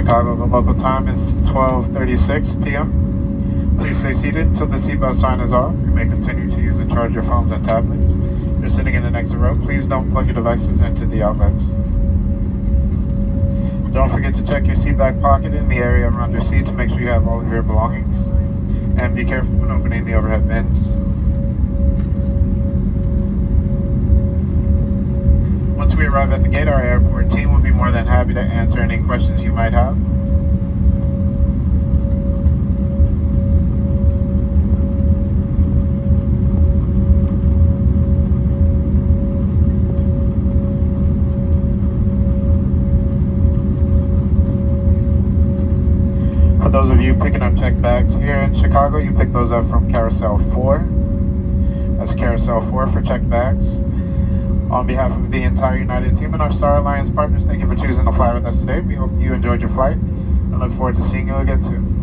Chicago. The local time is 12:36 p.m. Please stay seated until the seatbelt sign is off. You may continue to use and charge your phones and tablets. If you're sitting in the next row, please don't plug your devices into the outlets. Don't forget to check your seat back pocket in the area around your seat to make sure you have all of your belongings. And be careful when opening the overhead bins. Once we arrive at the gate, our airport team will be more than happy to answer any questions you might have. For those of you picking up checked bags here in Chicago, you pick those up from Carousel 4. That's Carousel 4 for checked bags. On behalf of the entire United team and our Star Alliance partners, thank you for choosing to fly with us today. We hope you enjoyed your flight and look forward to seeing you again soon.